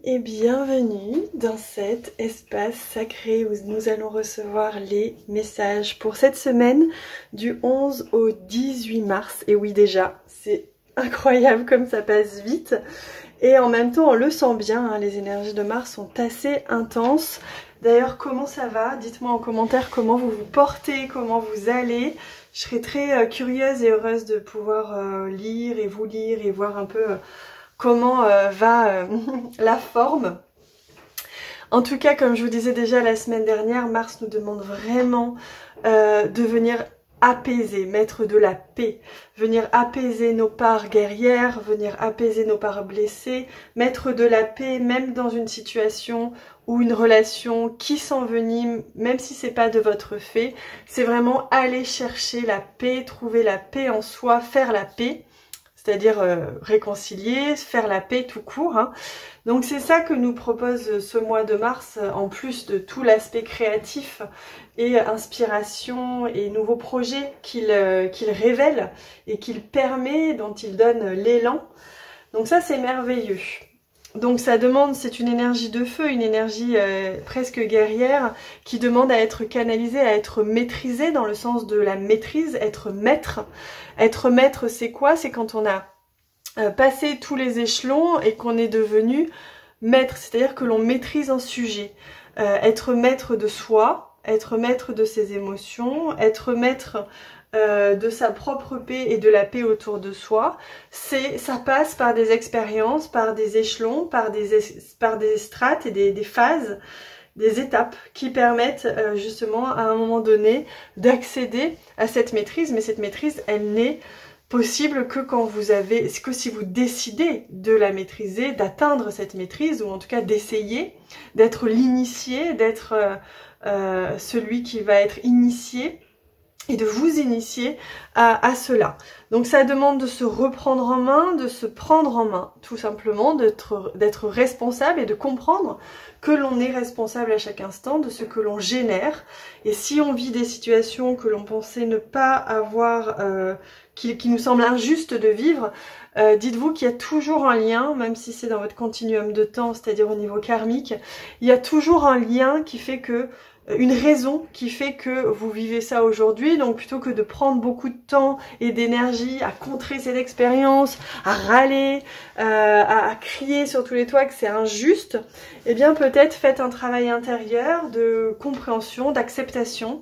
et bienvenue dans cet espace sacré où nous allons recevoir les messages pour cette semaine du 11 au 18 mars. Et oui, déjà, c'est incroyable comme ça passe vite. Et en même temps, on le sent bien, hein, les énergies de Mars sont assez intenses. D'ailleurs, comment ça va? Dites-moi en commentaire comment vous vous portez, comment vous allez. Je serais très curieuse et heureuse de pouvoir lire et voir un peu comment va la forme. En tout cas, comme je vous disais déjà la semaine dernière, Mars nous demande vraiment de venir apaiser, mettre de la paix, venir apaiser nos parts guerrières, venir apaiser nos parts blessées, mettre de la paix même dans une situation ou une relation qui s'envenime, même si c'est pas de votre fait. C'est vraiment aller chercher la paix, trouver la paix en soi, faire la paix. C'est-à-dire réconcilier, faire la paix tout court. Hein. Donc c'est ça que nous propose ce mois de mars, en plus de tout l'aspect créatif et inspiration et nouveaux projets qu'il révèle et qu'il permet, dont il donne l'élan. Donc ça c'est merveilleux. Donc ça demande, c'est une énergie de feu, une énergie presque guerrière qui demande à être canalisée, à être maîtrisée dans le sens de la maîtrise, être maître. Être maître c'est quoi? C'est quand on a passé tous les échelons et qu'on est devenu maître, c'est-à-dire que l'on maîtrise un sujet. Être maître de soi, être maître de ses émotions, être maître de sa propre paix et de la paix autour de soi, ça passe par des expériences, par des échelons, par des strates et des phases, des étapes qui permettent justement à un moment donné d'accéder à cette maîtrise. Mais cette maîtrise, elle n'est possible que quand que si vous décidez de la maîtriser, d'atteindre cette maîtrise, ou en tout cas d'essayer, d'être l'initié, d'être celui qui va être initié, et de vous initier à cela. Donc ça demande de se reprendre en main, de se prendre en main, tout simplement, d'être responsable et de comprendre que l'on est responsable à chaque instant de ce que l'on génère. Et si on vit des situations que l'on pensait ne pas avoir, qui nous semblent injustes de vivre, dites-vous qu'il y a toujours un lien, même si c'est dans votre continuum de temps, c'est-à-dire au niveau karmique, il y a toujours un lien qui fait que une raison qui fait que vous vivez ça aujourd'hui. Donc plutôt que de prendre beaucoup de temps et d'énergie à contrer cette expérience, à râler, à crier sur tous les toits que c'est injuste, eh bien peut-être faites un travail intérieur de compréhension, d'acceptation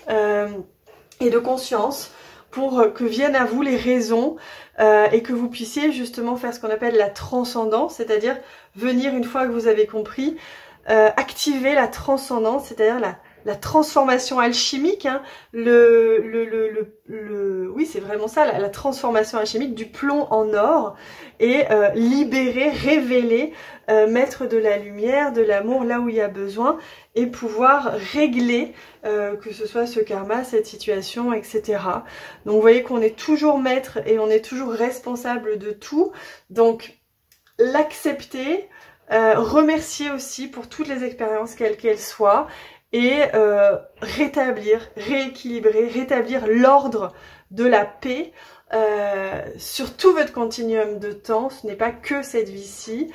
et de conscience pour que viennent à vous les raisons et que vous puissiez justement faire ce qu'on appelle la transcendance, c'est-à-dire venir une fois que vous avez compris, activer la transcendance, c'est-à-dire la transformation alchimique, hein, oui c'est vraiment ça, la transformation alchimique du plomb en or et libérer, révéler, mettre de la lumière, de l'amour là où il y a besoin et pouvoir régler que ce soit ce karma, cette situation, etc. Donc vous voyez qu'on est toujours maître et on est toujours responsable de tout, donc l'accepter, remercier aussi pour toutes les expériences quelles qu'elles soient et rétablir, rééquilibrer, rétablir l'ordre de la paix sur tout votre continuum de temps. Ce n'est pas que cette vie-ci.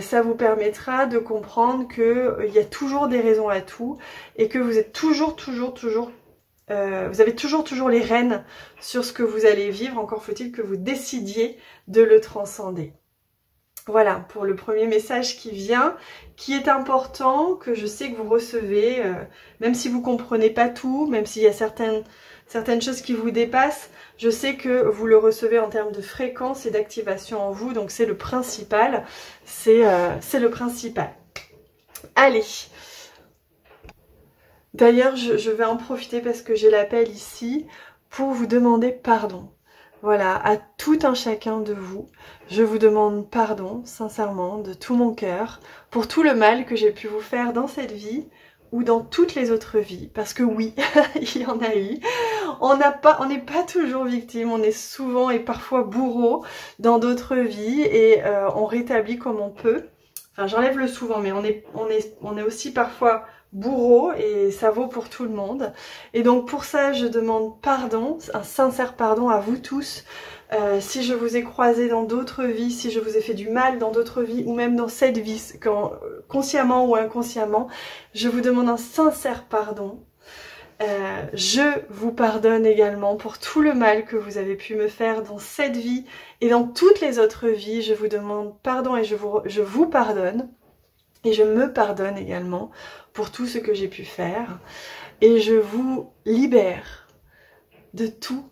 Ça vous permettra de comprendre qu'il y a toujours des raisons à tout et que vous êtes toujours vous avez toujours les rênes sur ce que vous allez vivre. Encore faut-il que vous décidiez de le transcender. Voilà, pour le premier message qui vient, qui est important, que je sais que vous recevez, même si vous comprenez pas tout, même s'il y a certaines choses qui vous dépassent, je sais que vous le recevez en termes de fréquence et d'activation en vous, donc c'est le principal, c'est le principal. Allez, d'ailleurs je vais en profiter parce que j'ai l'appel ici pour vous demander pardon. Voilà, à tout un chacun de vous, je vous demande pardon, sincèrement, de tout mon cœur, pour tout le mal que j'ai pu vous faire dans cette vie ou dans toutes les autres vies. Parce que oui, il y en a eu. On n'est pas toujours victime, on est souvent et parfois bourreau dans d'autres vies et on rétablit comme on peut. Enfin, j'enlève le souvent, mais on est aussi parfois bourreau et ça vaut pour tout le monde. Et donc pour ça, je demande pardon, un sincère pardon à vous tous si je vous ai croisé dans d'autres vies, si je vous ai fait du mal dans d'autres vies, ou même dans cette vie, consciemment ou inconsciemment, je vous demande un sincère pardon. Je vous pardonne également pour tout le mal que vous avez pu me faire dans cette vie et dans toutes les autres vies. Je vous demande pardon et je vous pardonne. Et je me pardonne également pour tout ce que j'ai pu faire. Et je vous libère de tout.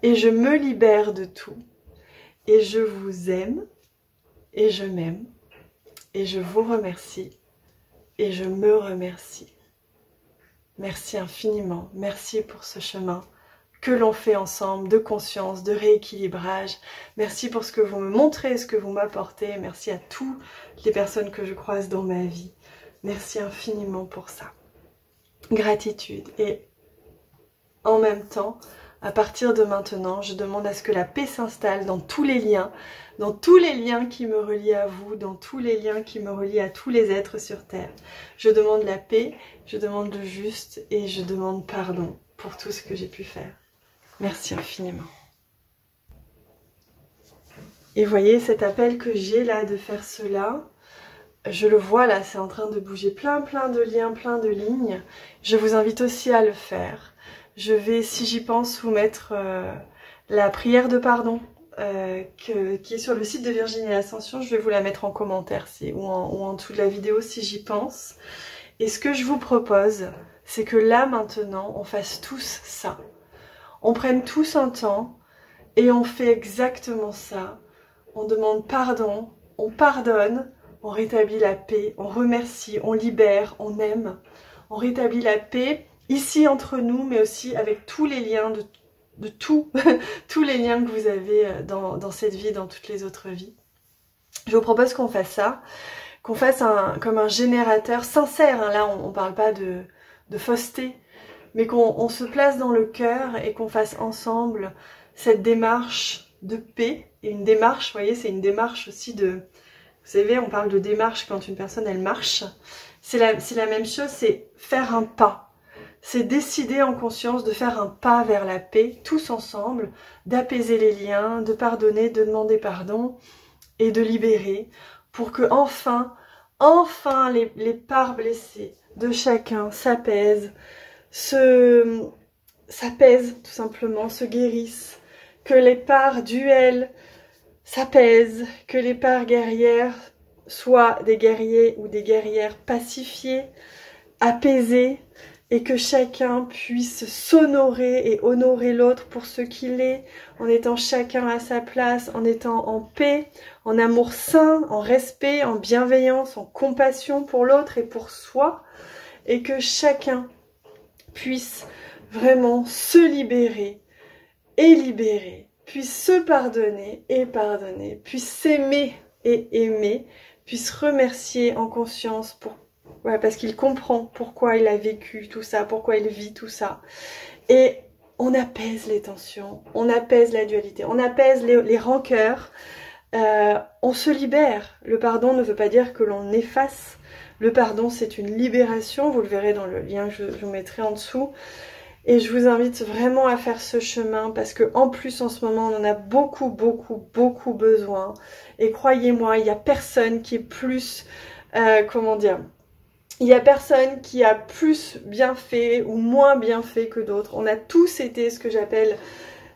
Et je me libère de tout. Et je vous aime. Et je m'aime. Et je vous remercie. Et je me remercie. Merci infiniment. Merci pour ce chemin que l'on fait ensemble, de conscience, de rééquilibrage. Merci pour ce que vous me montrez, ce que vous m'apportez. Merci à toutes les personnes que je croise dans ma vie. Merci infiniment pour ça. Gratitude. Et en même temps, à partir de maintenant, je demande à ce que la paix s'installe dans tous les liens qui me relient à vous, dans tous les liens qui me relient à tous les êtres sur Terre. Je demande la paix, je demande le juste et je demande pardon pour tout ce que j'ai pu faire. Merci infiniment. Et voyez cet appel que j'ai là de faire cela, je le vois là, c'est en train de bouger plein de liens, plein de lignes. Je vous invite aussi à le faire. Je vais, si j'y pense, vous mettre la prière de pardon qui est sur le site de Virginie L'Ascension. Je vais vous la mettre en commentaire ou en dessous de la vidéo si j'y pense. Et ce que je vous propose, c'est que là maintenant, on fasse tous ça. On prenne tous un temps et on fait exactement ça. On demande pardon, on pardonne, on rétablit la paix, on remercie, on libère, on aime. On rétablit la paix ici entre nous, mais aussi avec tous les liens de tout, tous les liens que vous avez dans cette vie, dans toutes les autres vies. Je vous propose qu'on fasse ça, qu'on fasse comme un générateur sincère. Hein, là, on ne parle pas de fausseté, mais qu'on se place dans le cœur et qu'on fasse ensemble cette démarche de paix. Et une démarche, vous voyez, c'est une démarche aussi de... Vous savez, on parle de démarche quand une personne, elle marche. C'est la même chose, c'est faire un pas. C'est décider en conscience de faire un pas vers la paix, tous ensemble, d'apaiser les liens, de pardonner, de demander pardon et de libérer pour que enfin les parts blessées de chacun s'apaisent, s'apaisent tout simplement, se guérissent, que les parts duels s'apaisent, que les parts guerrières soient des guerriers ou des guerrières pacifiés, apaisés, et que chacun puisse s'honorer et honorer l'autre pour ce qu'il est, en étant chacun à sa place, en étant en paix, en amour sain, en respect, en bienveillance, en compassion pour l'autre et pour soi, et que chacun puisse vraiment se libérer et libérer, puisse se pardonner et pardonner, puisse s'aimer et aimer, puisse remercier en conscience parce qu'il comprend pourquoi il a vécu tout ça, pourquoi il vit tout ça. Et on apaise les tensions, on apaise la dualité, on apaise les rancœurs, on se libère. Le pardon ne veut pas dire que l'on efface. Le pardon, c'est une libération, vous le verrez dans le lien que je vous mettrai en dessous. Et je vous invite vraiment à faire ce chemin parce que en plus en ce moment on en a beaucoup besoin. Et croyez-moi, il n'y a personne qui est plus, il n'y a personne qui a plus bien fait ou moins bien fait que d'autres. On a tous été ce que j'appelle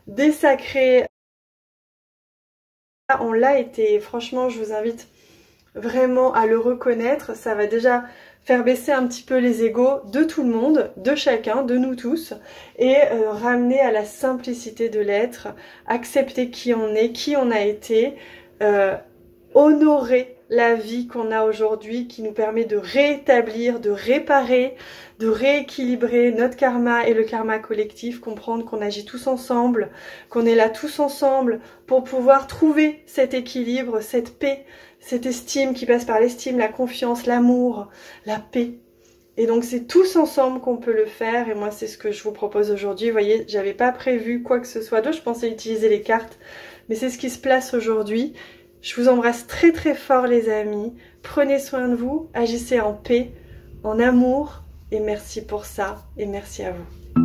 des sacrés. On l'a été. Franchement, je vous invite vraiment à le reconnaître. Ça va déjà faire baisser un petit peu les égos de tout le monde, de chacun, de nous tous, et ramener à la simplicité de l'être, accepter qui on est, qui on a été, honorer la vie qu'on a aujourd'hui qui nous permet de rétablir, de réparer, de rééquilibrer notre karma et le karma collectif, comprendre qu'on agit tous ensemble, qu'on est là tous ensemble pour pouvoir trouver cet équilibre, cette paix, cette estime qui passe par l'estime, la confiance, l'amour, la paix. Et donc c'est tous ensemble qu'on peut le faire et moi c'est ce que je vous propose aujourd'hui. Vous voyez, j'avais pas prévu quoi que ce soit d'autre, je pensais utiliser les cartes, mais c'est ce qui se place aujourd'hui. Je vous embrasse très fort les amis, prenez soin de vous, agissez en paix, en amour et merci pour ça et merci à vous.